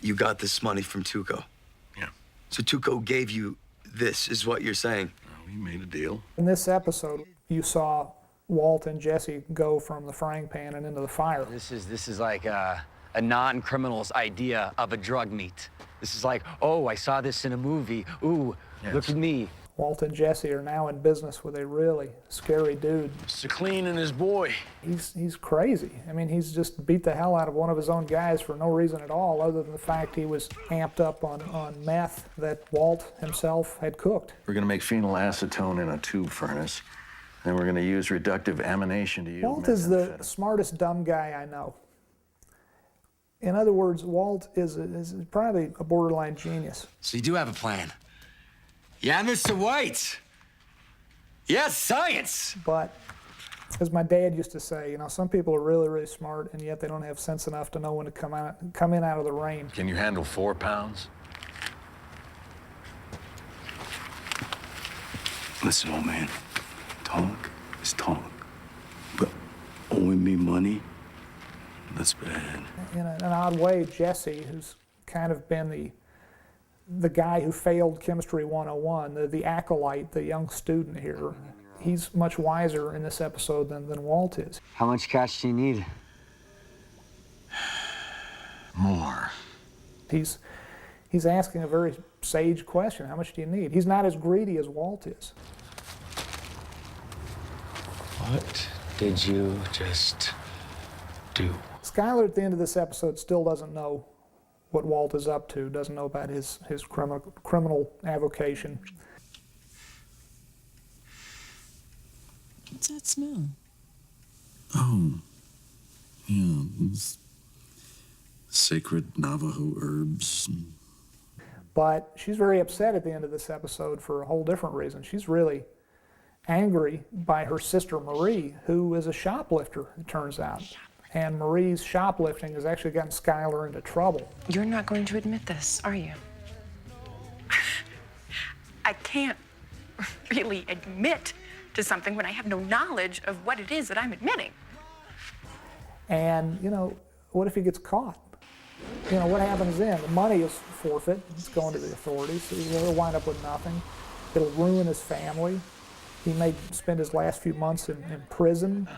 you got this money from Tuco. Yeah. So Tuco gave you this, is what you're saying? We made a deal. In this episode, you saw Walt and Jesse go from the frying pan and into the fire. This is like a non-criminal's idea of a drug meet. This is like, oh, I saw this in a movie. Ooh, yes. Look at me. Walt and Jesse are now in business with a really scary dude. Mr. Clean and his boy. He's crazy. I mean, he's just beat the hell out of one of his own guys for no reason at all, other than the fact he was amped up on meth that Walt himself had cooked. We're gonna make phenylacetone in a tube furnace. Then we're gonna use reductive amination to yield Walt is the methamphetamine. smartest dumb guy I know. In other words, Walt is probably a borderline genius. So you do have a plan. Yeah, Mr. White. Yes, science. But, as my dad used to say, you know, some people are really, really smart, and yet they don't have sense enough to know when to come in out of the rain. Can you handle 4 pounds? Listen, old man, talk is talk. But owing me money, that's bad. In an odd way, Jesse, who's kind of been the guy who failed Chemistry 101, the acolyte, the young student here, he's much wiser in this episode than Walt is. How much cash do you need? More. He's asking a very sage question. How much do you need? He's not as greedy as Walt is. What did you just do? Skyler, at the end of this episode, still doesn't know what Walt is up to, doesn't know about his criminal avocation. What's that smell? Oh, yeah, it's sacred Navajo herbs. But she's very upset at the end of this episode for a whole different reason. She's really angry by her sister Marie, who is a shoplifter, it turns out. And Marie's shoplifting has actually gotten Skyler into trouble. You're not going to admit this, are you? I can't really admit to something when I have no knowledge of what it is that I'm admitting. And, you know, what if he gets caught? You know, what happens then? The money is forfeit. It's going to the authorities. So he'll wind up with nothing. It'll ruin his family. He may spend his last few months in prison.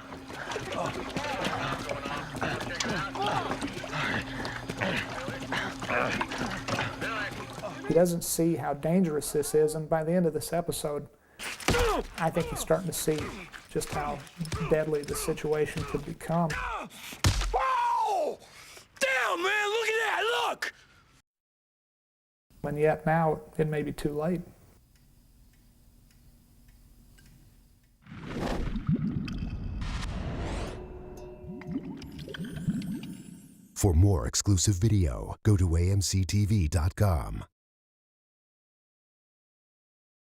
He doesn't see how dangerous this is, and by the end of this episode, I think he's starting to see just how deadly the situation could become. Whoa! Damn, man, look at that, look! And yet now, it may be too late. For more exclusive video, go to amctv.com.